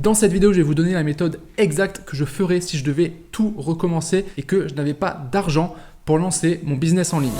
Dans cette vidéo, je vais vous donner la méthode exacte que je ferais si je devais tout recommencer et que je n'avais pas d'argent pour lancer mon business en ligne.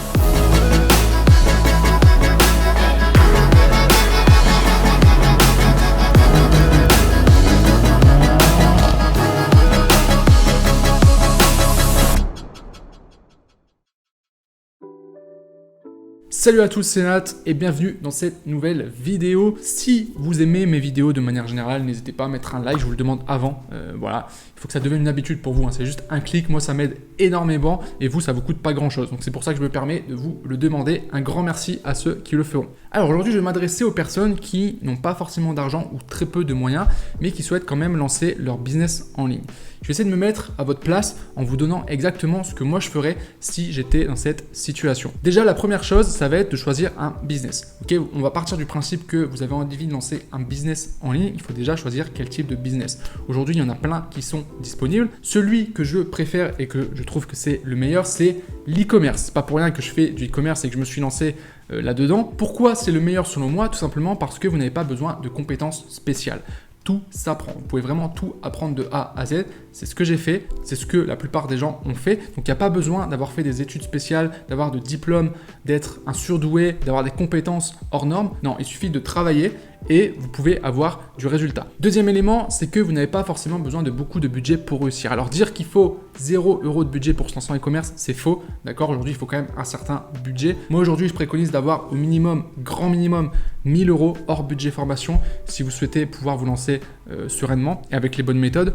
Salut à tous, c'est Nat et bienvenue dans cette nouvelle vidéo. Si vous aimez mes vidéos de manière générale, n'hésitez pas à mettre un like, je vous le demande avant. Voilà, il faut que ça devienne une habitude pour vous, hein. C'est juste un clic, moi ça m'aide énormément et vous ça vous coûte pas grand chose. Donc c'est pour ça que je me permets de vous le demander. Un grand merci à ceux qui le feront. Alors aujourd'hui je vais m'adresser aux personnes qui n'ont pas forcément d'argent ou très peu de moyens, mais qui souhaitent quand même lancer leur business en ligne. Je vais essayer de me mettre à votre place en vous donnant exactement ce que moi je ferais si j'étais dans cette situation. Déjà, la première chose, ça va être de choisir un business. Ok, on va partir du principe que vous avez envie de lancer un business en ligne. Il faut déjà choisir quel type de business. Aujourd'hui, il y en a plein qui sont disponibles. Celui que je préfère et que je trouve que c'est le meilleur, c'est l'e-commerce. C'est pas pour rien que je fais du e-commerce et que je me suis lancé là-dedans. Pourquoi c'est le meilleur selon moi? Tout simplement parce que vous n'avez pas besoin de compétences spéciales. Tout s'apprend. Vous pouvez vraiment tout apprendre de A à Z. C'est ce que j'ai fait. C'est ce que la plupart des gens ont fait. Donc, il n'y a pas besoin d'avoir fait des études spéciales, d'avoir de diplômes, d'être un surdoué, d'avoir des compétences hors normes. Non, il suffit de travailler et vous pouvez avoir du résultat. Deuxième élément, c'est que vous n'avez pas forcément besoin de beaucoup de budget pour réussir. Alors, dire qu'il faut 0 € de budget pour se lancer en e-commerce, c'est faux. D'accord? Aujourd'hui, il faut quand même un certain budget. Moi, aujourd'hui, je préconise d'avoir au minimum, grand minimum, 1000 € hors budget formation si vous souhaitez pouvoir vous lancer sereinement et avec les bonnes méthodes.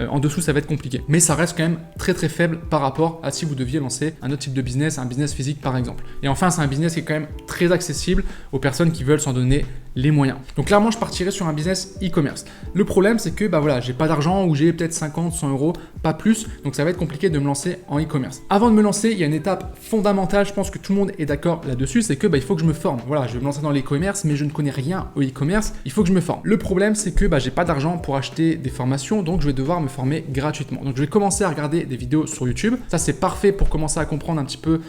En dessous, ça va être compliqué. Mais ça reste quand même très très faible par rapport à si vous deviez lancer un autre type de business, un business physique par exemple. Et enfin, c'est un business qui est quand même très accessible aux personnes qui veulent s'en donner les moyens. Donc clairement, je partirais sur un business e-commerce. Le problème, c'est que voilà, j'ai pas d'argent ou j'ai peut-être 50, 100 €, pas plus. Donc ça va être compliqué de me lancer en e-commerce. Avant de me lancer, il y a une étape fondamentale, je pense que tout le monde est d'accord là-dessus, c'est que il faut que je me forme. Voilà, je vais me lancer dans l'e-commerce, mais je ne connais rien au e-commerce. Il faut que je me forme. Le problème, c'est que j'ai pas d'argent pour acheter des formations, donc je vais devoir me former gratuitement. Donc je vais commencer à regarder des vidéos sur YouTube. Ça, c'est parfait pour commencer à comprendre un petit peu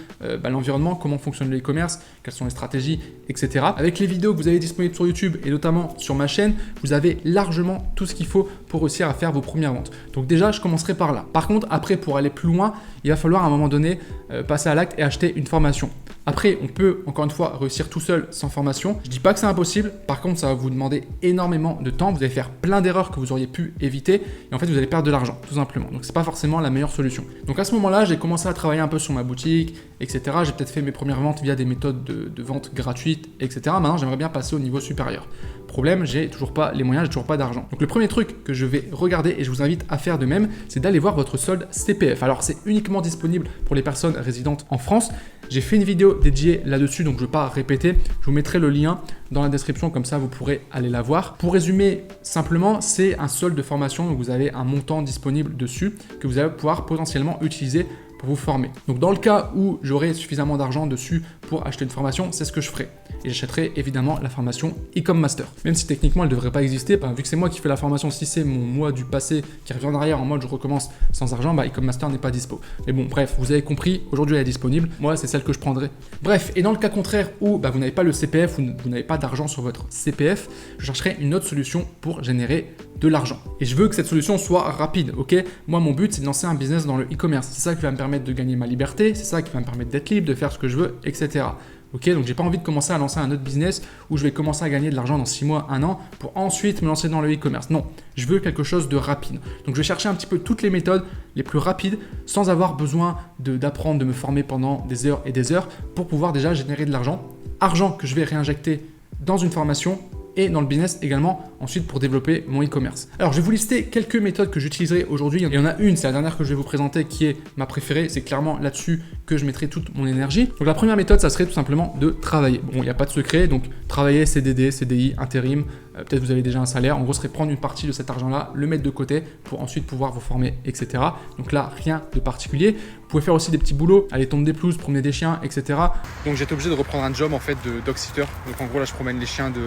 l'environnement, comment fonctionne le e-commerce, quelles sont les stratégies, etc. Avec les vidéos que vous avez disponibles sur YouTube et notamment sur ma chaîne, vous avez largement tout ce qu'il faut pour réussir à faire vos premières ventes. Donc déjà, je commencerai par là. Par contre, après, pour aller plus loin, il va falloir à un moment donné passer à l'acte et acheter une formation. Après, on peut encore une fois réussir tout seul sans formation. Je dis pas que c'est impossible. Par contre, ça va vous demander énormément de temps. Vous allez faire plein d'erreurs que vous auriez pu éviter et en fait, vous allez perdre de l'argent, tout simplement. Donc, c'est pas forcément la meilleure solution. Donc, à ce moment-là, j'ai commencé à travailler un peu sur ma boutique, etc. J'ai peut-être fait mes premières ventes via des méthodes de vente gratuites, etc. Maintenant, j'aimerais bien passer au niveau supérieur. Problème, j'ai toujours pas les moyens, j'ai toujours pas d'argent. Donc, le premier truc que je vais regarder et je vous invite à faire de même, c'est d'aller voir votre solde CPF. Alors, c'est uniquement disponible pour les personnes résidentes en France. J'ai fait une vidéo dédiée là-dessus, donc je ne vais pas répéter. Je vous mettrai le lien dans la description, comme ça vous pourrez aller la voir. Pour résumer simplement, c'est un solde de formation, donc vous avez un montant disponible dessus que vous allez pouvoir potentiellement utiliser pour vous former. Donc dans le cas où j'aurai suffisamment d'argent dessus pour acheter une formation, c'est ce que je ferai. Et j'achèterai évidemment la formation Ecom Master. Même si techniquement elle ne devrait pas exister, vu que c'est moi qui fais la formation, si c'est mon moi du passé qui revient en arrière en mode je recommence sans argent, Ecom Master n'est pas dispo. Mais bon, bref, vous avez compris, aujourd'hui elle est disponible. Moi, c'est celle que je prendrai. Bref, et dans le cas contraire où vous n'avez pas le CPF ou vous n'avez pas d'argent sur votre CPF, je chercherai une autre solution pour générer de l'argent. Et je veux que cette solution soit rapide, ok? Moi, mon but, c'est de lancer un business dans le e-commerce. C'est ça qui va me permettre de gagner ma liberté, c'est ça qui va me permettre d'être libre, de faire ce que je veux, etc. Ok, donc j'ai pas envie de commencer à lancer un autre business où je vais commencer à gagner de l'argent dans 6 mois, 1 an pour ensuite me lancer dans le e-commerce. Non, je veux quelque chose de rapide. Donc je vais chercher un petit peu toutes les méthodes les plus rapides sans avoir besoin d'apprendre, de me former pendant des heures et des heures pour pouvoir déjà générer de l'argent. Argent que je vais réinjecter dans une formation et dans le business également ensuite pour développer mon e-commerce. Alors je vais vous lister quelques méthodes que j'utiliserai aujourd'hui. Il y en a une, c'est la dernière que je vais vous présenter qui est ma préférée. C'est clairement là-dessus que je mettrai toute mon énergie. Donc la première méthode, ça serait tout simplement de travailler. Bon, il n'y a pas de secret, donc travailler CDD, CDI, intérim, peut-être vous avez déjà un salaire. En gros, ce serait prendre une partie de cet argent-là, le mettre de côté pour ensuite pouvoir vous former, etc. Donc là, rien de particulier. Vous pouvez faire aussi des petits boulots, aller tondre des pelouses, promener des chiens, etc. Donc j'étais obligé de reprendre un job en fait de dog sitter. Donc en gros là, je promène les chiens de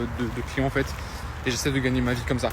clients en fait et j'essaie de gagner ma vie comme ça.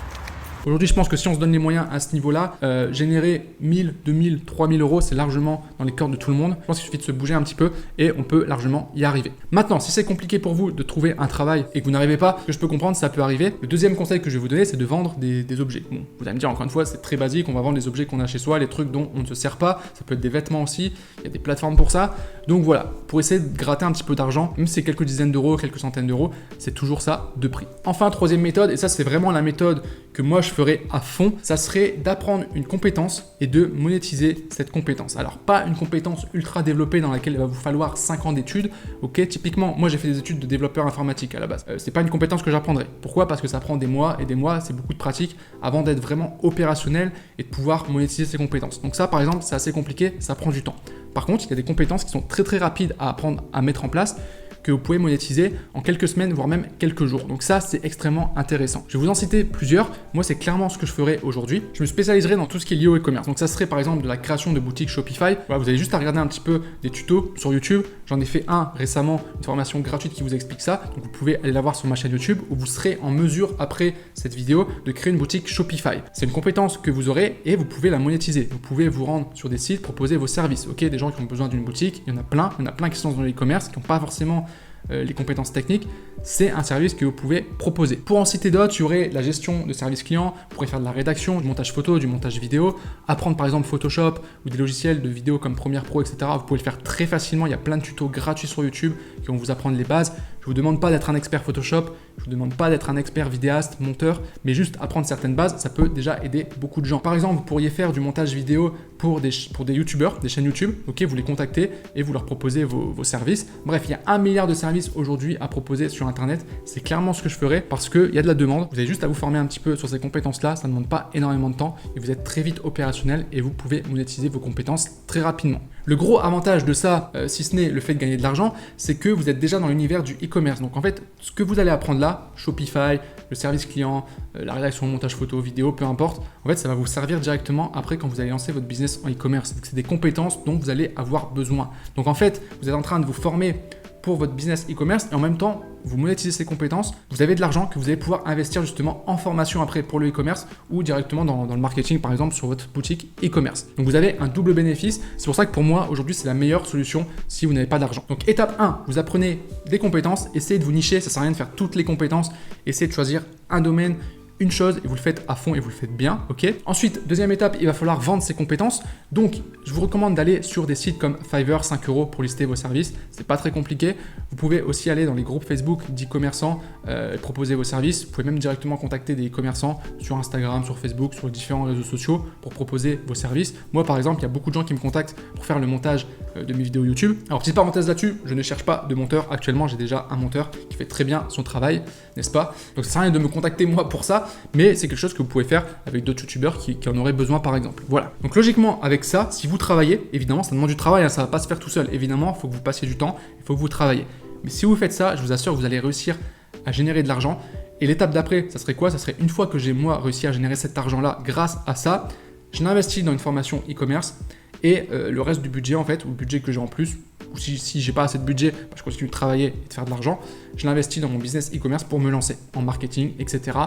Aujourd'hui, je pense que si on se donne les moyens à ce niveau-là, générer 1000, 2000, 3000 euros, c'est largement dans les cordes de tout le monde. Je pense qu'il suffit de se bouger un petit peu et on peut largement y arriver. Maintenant, si c'est compliqué pour vous de trouver un travail et que vous n'arrivez pas, ce que je peux comprendre, ça peut arriver. Le deuxième conseil que je vais vous donner, c'est de vendre des objets. Bon, vous allez me dire encore une fois, c'est très basique, on va vendre les objets qu'on a chez soi, les trucs dont on ne se sert pas. Ça peut être des vêtements aussi, il y a des plateformes pour ça. Donc voilà, pour essayer de gratter un petit peu d'argent, même si c'est quelques dizaines d'euros, quelques centaines d'euros, c'est toujours ça de prix. Enfin, troisième méthode, et ça c'est vraiment la méthode que moi je ferais à fond, ça serait d'apprendre une compétence et de monétiser cette compétence. Alors pas une compétence ultra développée dans laquelle il va vous falloir 5 ans d'études, ok, typiquement moi j'ai fait des études de développeur informatique à la base, c'est pas une compétence que j'apprendrai. Pourquoi? Parce que ça prend des mois et des mois, c'est beaucoup de pratique avant d'être vraiment opérationnel et de pouvoir monétiser ces compétences. Donc ça par exemple c'est assez compliqué, ça prend du temps. Par contre, il y a des compétences qui sont très rapides à apprendre à mettre en place, que vous pouvez monétiser en quelques semaines, voire même quelques jours. Donc ça, c'est extrêmement intéressant. Je vais vous en citer plusieurs. Moi, c'est clairement ce que je ferai aujourd'hui. Je me spécialiserai dans tout ce qui est lié au e-commerce. Donc ça serait par exemple de la création de boutiques Shopify. Voilà, vous avez juste à regarder un petit peu des tutos sur YouTube. J'en ai fait un récemment, une formation gratuite qui vous explique ça. Donc vous pouvez aller la voir sur ma chaîne YouTube où vous serez en mesure, après cette vidéo, de créer une boutique Shopify. C'est une compétence que vous aurez et vous pouvez la monétiser. Vous pouvez vous rendre sur des sites, proposer vos services. Ok, des gens qui ont besoin d'une boutique, il y en a plein qui sont dans l'e-commerce, qui n'ont pas forcément les compétences techniques, c'est un service que vous pouvez proposer. Pour en citer d'autres, il y aurait la gestion de service client, vous pourrez faire de la rédaction, du montage photo, du montage vidéo, apprendre par exemple Photoshop ou des logiciels de vidéo comme Premiere Pro, etc. Vous pouvez le faire très facilement, il y a plein de tutos gratuits sur YouTube qui vont vous apprendre les bases. Je vous demande pas d'être un expert Photoshop, je vous demande pas d'être un expert vidéaste, monteur, mais juste apprendre certaines bases, ça peut déjà aider beaucoup de gens. Par exemple, vous pourriez faire du montage vidéo pour des YouTubeurs, des chaînes YouTube, ok, vous les contactez et vous leur proposez vos services. Bref, il y a 1 milliard de services aujourd'hui à proposer sur Internet. C'est clairement ce que je ferais parce qu'il y a de la demande. Vous avez juste à vous former un petit peu sur ces compétences-là, ça ne demande pas énormément de temps et vous êtes très vite opérationnel et vous pouvez monétiser vos compétences très rapidement. Le gros avantage de ça, si ce n'est le fait de gagner de l'argent, c'est que vous êtes déjà dans l'univers du e-commerce. Donc en fait, ce que vous allez apprendre là, Shopify, le service client, la rédaction, montage photo, vidéo, peu importe, en fait, ça va vous servir directement après quand vous allez lancer votre business en e-commerce. Donc c'est des compétences dont vous allez avoir besoin. Donc en fait, vous êtes en train de vous former pour votre business e-commerce et en même temps, vous monétisez ces compétences, vous avez de l'argent que vous allez pouvoir investir justement en formation après pour le e-commerce ou directement dans le marketing par exemple sur votre boutique e-commerce. Donc vous avez un double bénéfice, c'est pour ça que pour moi aujourd'hui c'est la meilleure solution si vous n'avez pas d'argent. Donc étape 1, vous apprenez des compétences, essayez de vous nicher, ça sert à rien de faire toutes les compétences, essayez de choisir un domaine, une chose et vous le faites à fond et vous le faites bien, ok. Ensuite, deuxième étape, il va falloir vendre ses compétences. Donc, je vous recommande d'aller sur des sites comme Fiverr, 5 € pour lister vos services. C'est pas très compliqué. Vous pouvez aussi aller dans les groupes Facebook d'e-commerçants et proposer vos services. Vous pouvez même directement contacter des e-commerçants sur Instagram, sur Facebook, sur les différents réseaux sociaux pour proposer vos services. Moi, par exemple, il y a beaucoup de gens qui me contactent pour faire le montage de mes vidéos YouTube. Alors, petite parenthèse là-dessus, je ne cherche pas de monteur. Actuellement, j'ai déjà un monteur qui fait très bien son travail, n'est-ce pas? Donc, ça sert à rien de me contacter moi pour ça. Mais c'est quelque chose que vous pouvez faire avec d'autres youtubeurs qui en auraient besoin par exemple. Voilà. Donc logiquement avec ça, si vous travaillez, évidemment ça demande du travail, hein, ça ne va pas se faire tout seul. Évidemment, il faut que vous passiez du temps, il faut que vous travaillez. Mais si vous faites ça, je vous assure que vous allez réussir à générer de l'argent. Et l'étape d'après, ça serait quoi? Ça serait une fois que j'ai moi réussi à générer cet argent-là grâce à ça, je l'investis dans une formation e-commerce et le reste du budget en fait, ou le budget que j'ai en plus, ou si j'ai pas assez de budget, je continue de travailler et de faire de l'argent, je l'investis dans mon business e-commerce pour me lancer en marketing, etc.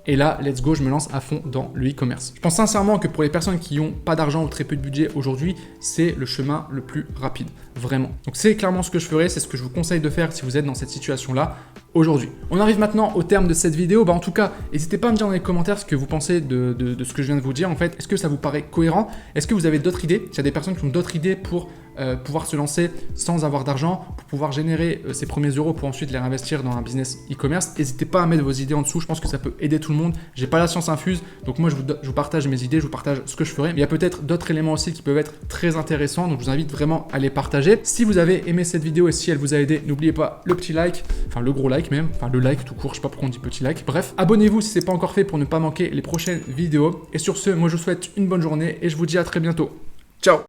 Et là, let's go, je me lance à fond dans le e-commerce. Je pense sincèrement que pour les personnes qui n'ont pas d'argent ou très peu de budget aujourd'hui, c'est le chemin le plus rapide, vraiment. Donc c'est clairement ce que je ferai, c'est ce que je vous conseille de faire si vous êtes dans cette situation-là aujourd'hui. On arrive maintenant au terme de cette vidéo. En tout cas, n'hésitez pas à me dire dans les commentaires ce que vous pensez de ce que je viens de vous dire. En fait, est-ce que ça vous paraît cohérent? Est-ce que vous avez d'autres idées? S'il y a des personnes qui ont d'autres idées pour pouvoir se lancer sans avoir d'argent, pour pouvoir générer ses premiers euros pour ensuite les réinvestir dans un business e-commerce, n'hésitez pas à mettre vos idées en dessous. Je pense que ça peut aider tout le monde. J'ai pas la science infuse, donc moi je vous partage mes idées, je vous partage ce que je ferai. Mais il y a peut-être d'autres éléments aussi qui peuvent être très intéressants, donc je vous invite vraiment à les partager. Si vous avez aimé cette vidéo et si elle vous a aidé, n'oubliez pas le petit like, enfin le gros like même, enfin le like tout court, je sais pas pourquoi on dit petit like. Bref, abonnez-vous si c'est pas encore fait pour ne pas manquer les prochaines vidéos. Et sur ce, moi je vous souhaite une bonne journée et je vous dis à très bientôt. Ciao!